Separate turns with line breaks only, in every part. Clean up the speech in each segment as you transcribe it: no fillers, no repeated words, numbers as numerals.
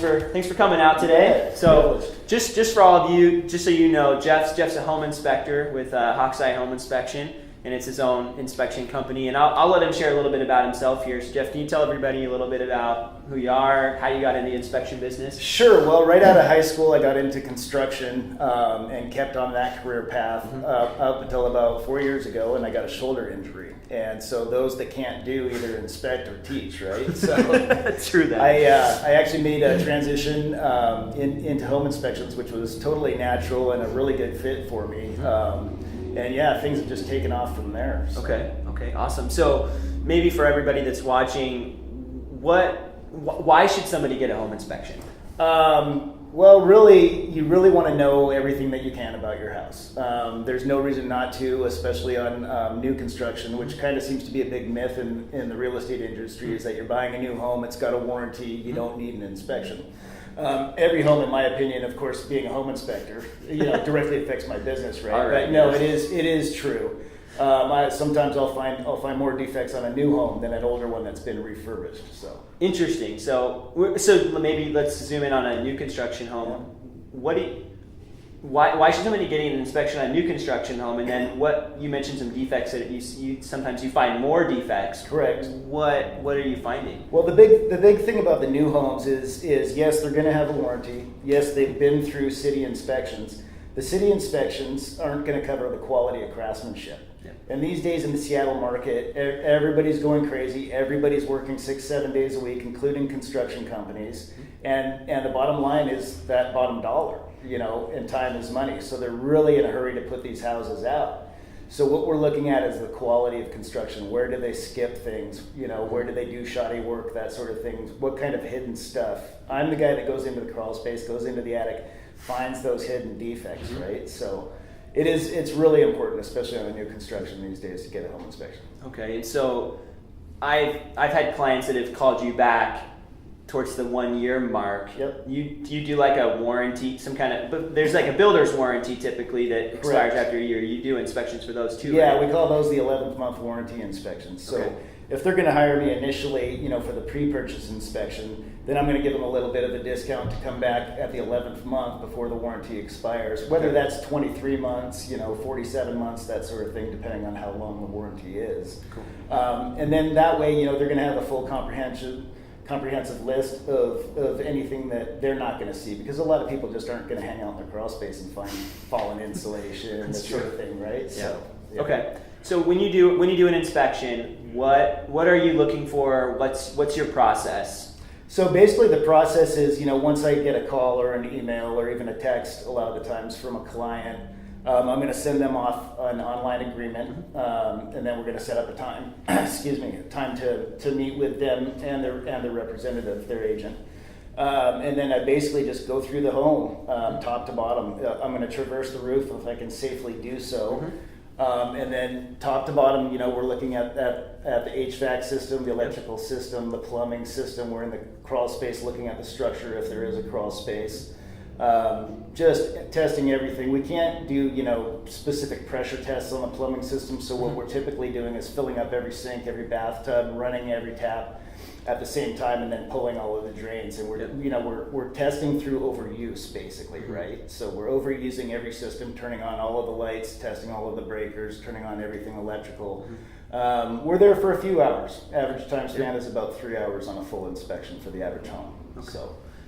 for coming out today. So just for all of you, just so you know, Jeff's a home inspector with Hawkseye Home Inspection, and it's his own inspection company. And I'll let him share a little bit about himself here. So Jeff, can you tell everybody a little bit about who you are, how you got in the inspection business?
Sure. Well, right out of high school, I got into construction and kept on that career path up until about 4 years ago, and I got a shoulder injury. And so those that can't do either inspect or teach, right? So
True that.
I actually made a transition into home inspections, which was totally natural and a really good fit for me. And yeah, things have just taken off from there. So.
Okay, awesome. So maybe for everybody that's watching, why should somebody get a home inspection?
Well, really, you really want to know everything that you can about your house. There's no reason not to, especially on new construction, which kind of seems to be a big myth in the real estate industry, is that you're buying a new home, it's got a warranty, you don't need an inspection. Every home, in my opinion, of course, being a home inspector, directly affects my business, right?
All right.
But no, it is true. Sometimes I'll find more defects on a new home than an older one that's been refurbished. So
interesting. So maybe let's zoom in on a new construction home. Yeah. Why should somebody getting an inspection on a new construction home? And then you mentioned some defects that you sometimes you find more defects.
Correct.
What are you finding?
Well, the big thing about the new homes is yes, they're going to have a warranty. Yes, they've been through city inspections. The city inspections aren't going to cover the quality of craftsmanship. Yeah. And these days in the Seattle market, everybody's going crazy. Everybody's working 6-7 days a week, including construction companies. And the bottom line is that bottom dollar, and time is money. So they're really in a hurry to put these houses out. So what we're looking at is the quality of construction. Where do they skip things? Where do they do shoddy work, that sort of thing? What kind of hidden stuff? I'm the guy that goes into the crawl space, goes into the attic, finds those hidden defects, right? So it's really important, especially on a new construction these days, to get a home inspection. Okay,
and so I've had clients that have called you back towards the 1 year mark.
Yep.
You do like a warranty, but there's like a builder's warranty typically that expires
Correct.
after a year. You do inspections for those too,
Yeah,
right?
we call those the 11th month warranty inspections. So
okay.
If they're going to hire me initially, for the pre-purchase inspection, then I'm going to give them a little bit of a discount to come back at the 11th month before the warranty expires. Whether that's 23 months, 47 months, that sort of thing, depending on how long the warranty is.
Cool.
And then that way, they're going to have a full comprehensive list of anything that they're not going to see, because a lot of people just aren't going to hang out in their crawl space and find fallen insulation and this sort of thing, right?
Yeah.
So, yeah.
Okay. So when you do an inspection, what are you looking for? What's your process?
So basically the process is, once I get a call or an email or even a text a lot of the times from a client, I'm going to send them off an online agreement, and then we're going to set up a time, time to meet with them and their representative, their agent. And then I basically just go through the home, top to bottom. I'm going to traverse the roof if I can safely do so. Mm-hmm. And then top to bottom, we're looking at the HVAC system, the electrical system, the plumbing system. We're in the crawl space looking at the structure if there is a crawl space. Just testing everything. We can't do, specific pressure tests on the plumbing system. So what we're typically doing is filling up every sink, every bathtub, running every tap at the same time, and then pulling all of the drains. And we're testing through overuse, basically, right? So we're overusing every system, turning on all of the lights, testing all of the breakers, turning on everything electrical. We're there for a few hours. Average time span is about 3 hours on a full inspection for the average home.
Okay.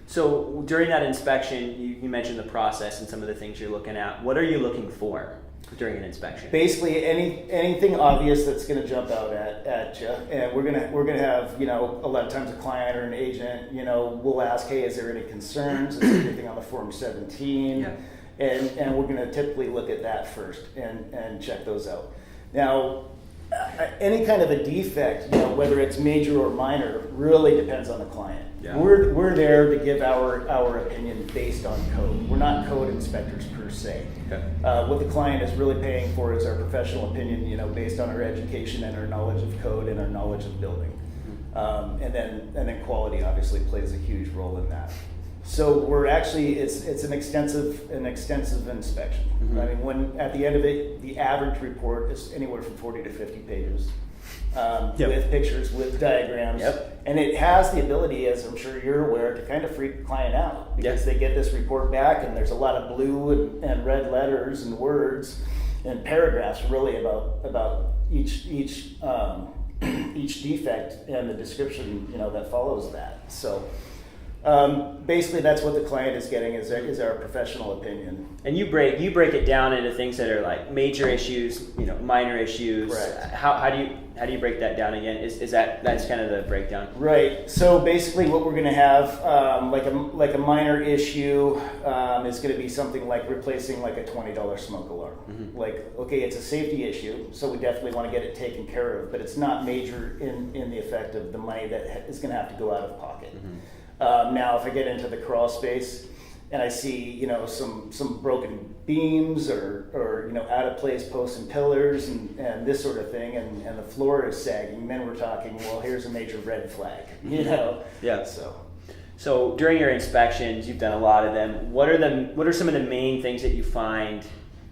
So during that inspection, you mentioned the process and some of the things you're looking at. What are you looking for during an inspection?
Basically, anything obvious that's going to jump out at you, and we're gonna have a lot of times a client or an agent will ask, hey, is there any concerns? Is there anything on the Form 17?
Yeah.
And we're going to typically look at that first and check those out. Now, any kind of a defect, whether it's major or minor, really depends on the client. Yeah. We're there to give our opinion based on code. We're not code inspectors per se. Okay. What the client is really paying for is our professional opinion, based on our education and our knowledge of code and our knowledge of building. And then quality obviously plays a huge role in that. So we're actually, it's an extensive inspection.
Mm-hmm.
I mean, when at the end of it, the average report is anywhere from 40 to 50 pages. With pictures, with diagrams.
Yep.
And it has the ability, as I'm sure you're aware, to kind of freak the client out because they get this report back and there's a lot of blue and red letters and words and paragraphs really about each each defect and the description, that follows that. So basically that's what the client is getting is our professional opinion.
And you break it down into things that are like major issues, minor issues.
Correct.
How do you break that down again? That's kind of the breakdown? Right.
So basically, what we're going to have, like a minor issue, is going to be something like replacing like a $20 smoke alarm. Mm-hmm. Like, okay, it's a safety issue, so we definitely want to get it taken care of, but it's not major in the effect of the money that is going to have to go out of pocket. Mm-hmm. Now, if I get into the crawl space and I see, some broken beams or out of place posts and pillars and this sort of thing, and the floor is sagging, then we're talking, well, here's a major red flag,
Yeah.
So
during your inspections, you've done a lot of them. What are some of the main things that you find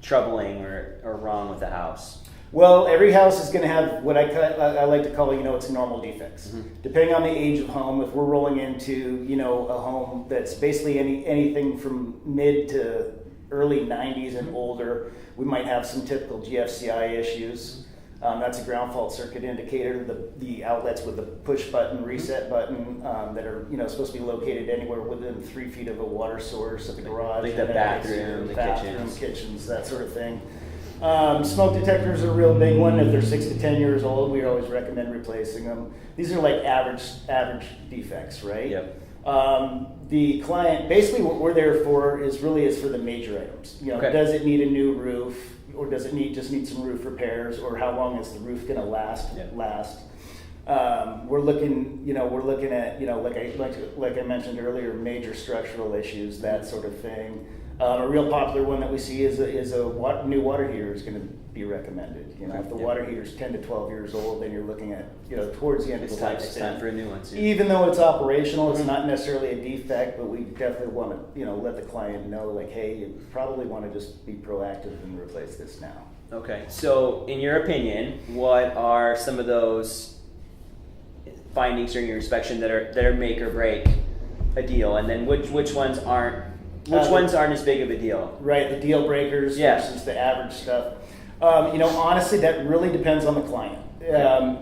troubling or wrong with the house?
Well, every house is going to have what I like to call, its normal defects. Mm-hmm. Depending on the age of home, if we're rolling into, a home that's basically anything from mid to early 90s and older, we might have some typical GFCI issues. That's a ground fault circuit indicator. The outlets with the push button, reset button that are supposed to be located anywhere within 3 feet of a water source at the garage,
like the bathroom,
kitchens, that sort of thing. Smoke detectors are a real big one. If they're 6 to 10 years old, we always recommend replacing them. These are like average defects, right?
Yep.
The client, basically what we're there for is for the major items. Does it need a new roof, or does it just need some roof repairs, or how long is the roof going to last? We're looking at, like I mentioned earlier, major structural issues, that sort of thing. A real popular one that we see is a new water heater is going to be recommended. If the water heater is 10 to 12 years old, then you're looking at towards the end of the lifespan.
It's time for a new one soon.
Even though it's operational, it's not necessarily a defect, but we definitely want to let the client know, like, hey, you probably want to just be proactive and replace this now.
Okay. So, in your opinion, what are some of those findings during your inspection that are make or break a deal, and then which ones aren't? Which ones aren't as big of a deal?
Right, the deal breakers versus the average stuff. Honestly, that really depends on the client.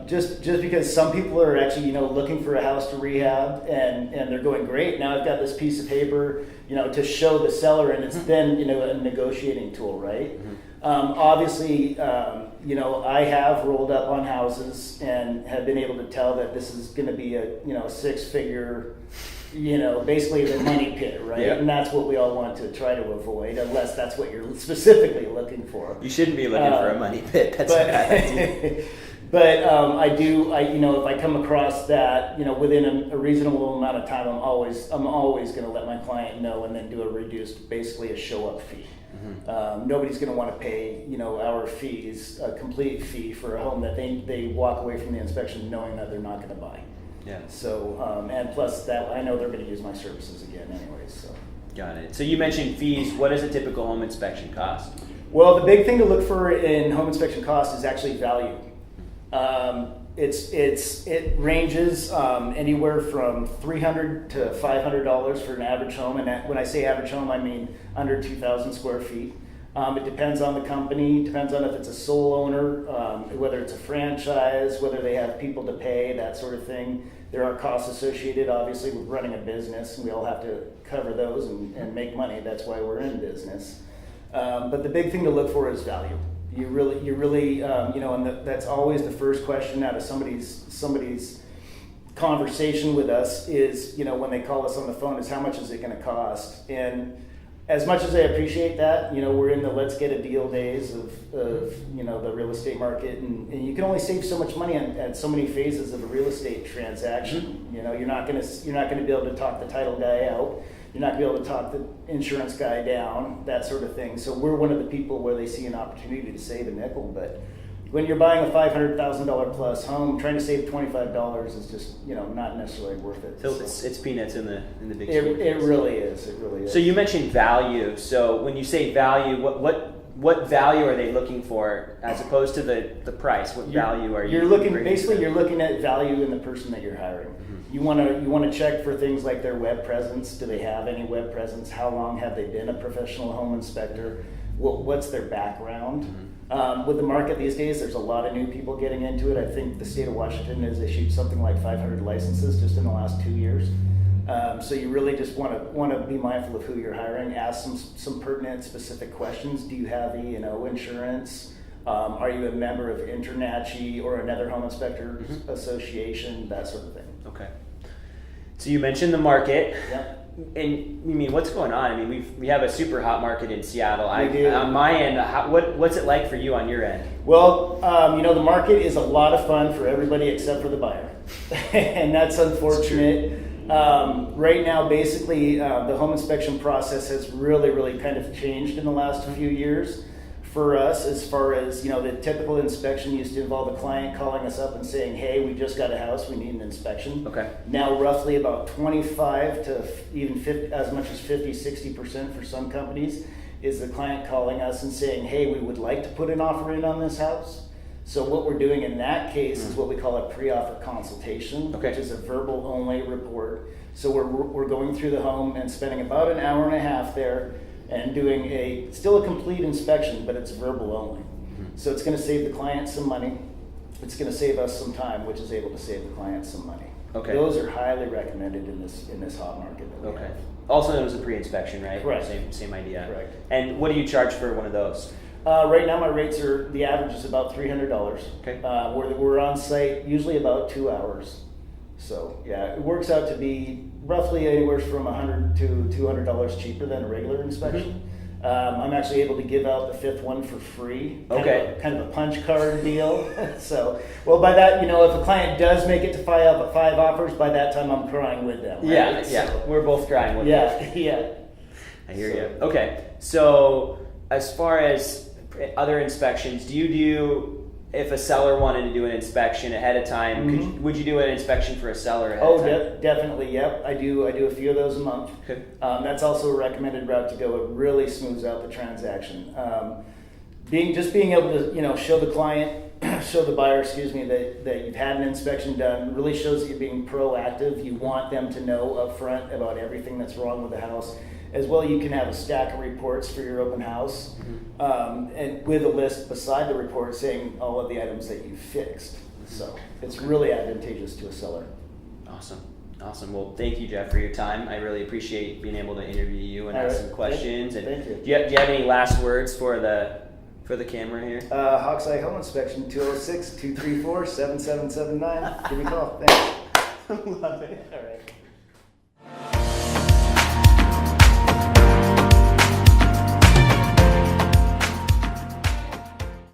Just because some people are actually, looking for a house to rehab and they're going, great, now I've got this piece of paper, to show the seller, and it's then, a negotiating tool, right? Mm-hmm. Obviously, I have rolled up on houses and have been able to tell that this is going to be a six-figure, basically the money pit, right?
Yeah.
And that's what we all want to try to avoid, unless that's what you're specifically looking for.
You shouldn't be looking for a money pit. That's a bad idea.
But if I come across that, within a reasonable amount of time, I'm always going to let my client know and then do a reduced, basically a show-up fee. Mm-hmm. Nobody's going to want to pay, our fees, a complete fee for a home that they walk away from the inspection knowing that they're not going to buy.
Yeah.
So, and plus that, I know they're going to use my services again anyways. So. Got
it. So you mentioned fees. What does a typical home inspection cost?
Well, the big thing to look for in home inspection cost is actually value. It ranges anywhere from $300 to $500 for an average home, and when I say average home, I mean under 2,000 square feet. It depends on the company, depends on if it's a sole owner, whether it's a franchise, whether they have people to pay, that sort of thing. There are costs associated, obviously, with running a business, and we all have to cover those and make money. That's why we're in business. But the big thing to look for is value. You really, and that's always the first question out of somebody's conversation with us is, when they call us on the phone, is how much is it going to cost? And as much as I appreciate that, we're in the let's get a deal days of the real estate market, and you can only save so much money at so many phases of a real estate transaction. Mm-hmm. You're not gonna be able to talk the title guy out. You're not going to be able to talk the insurance guy down, that sort of thing. So we're one of the people where they see an opportunity to save a nickel. But when you're buying a $500,000 plus home, trying to save $25 is just, not necessarily worth it.
So it's peanuts in the big
It
scheme.
really is. It really is.
So you mentioned value. So when you say value, what value are they looking for as opposed to the price? What value are you?
You're looking
bringing to them?
you're looking at value in the person that you're hiring.
Mm-hmm.
You want to check for things like their web presence. Do they have any web presence? How long have they been a professional home inspector? What's their background?
Mm-hmm.
With the market these days, there's a lot of new people getting into it. I think the state of Washington has issued something like 500 licenses just in the last 2 years. So you really just want to be mindful of who you're hiring. Ask some pertinent, specific questions. Do you have E&O insurance? Are you a member of InterNACHI or another home inspector association? That sort of thing.
Okay. So you mentioned the market.
Yep.
And what's going on? I mean, we have a super hot market in Seattle.
We do.
On my end, what's it like for you on your end?
Well, the market is a lot of fun for everybody except for the buyer, and that's unfortunate. Right now, basically, the home inspection process has really kind of changed in the last few years for us. As far as the typical inspection used to involve a client calling us up and saying, "Hey, we just got a house, we need an inspection."
Okay.
Now, roughly about 25 to even 50, as much as 50-60% for some companies, is the client calling us and saying, "Hey, we would like to put an offer in on this house." So what we're doing in that case is what we call a pre-offer consultation,
Okay.
which is a verbal only report. So we're going through the home and spending about an hour and a half there and doing still a complete inspection, but it's verbal only. So it's going to save the client some money. It's going to save us some time, which is able to save the client some money.
Okay.
Those are highly recommended in this hot market that we
Okay.
have.
Also known as a pre-inspection, right?
Correct.
Same idea.
Correct.
And what do you charge for one of those?
Right now, my rates the average is about $300.
Okay.
We're on site usually about 2 hours. So yeah, it works out to be roughly anywhere from $100 to $200 cheaper than a regular inspection. I'm actually able to give out the fifth one for free. Kind of a punch card deal. So, well, by that, if a client does make it to five offers, by that time I'm crying with them. Right?
Yeah.
So,
We're both crying with you.
yeah.
I hear you. Okay. So as far as other inspections, do you do, if a seller wanted to do an inspection ahead of time, would you do an inspection for a seller ahead of time?
Definitely. Yep. I do a few of those a month.
Okay.
That's also a recommended route to go. It really smooths out the transaction. Being able to show the client, show the buyer, that you've had an inspection done really shows that you're being proactive. You want them to know up front about everything that's wrong with the house. As well, you can have a stack of reports for your open house, and with a list beside the report saying all of the items that you fixed. So it's really advantageous to a seller.
Awesome. Well, thank you, Geff, for your time. I really appreciate being able to interview you and ask some questions.
Thank you.
Do you have any last words for the camera here?
Hawkeye Home Inspection, 206-234-7779. Give me a call. Thanks.
Love it.
All right.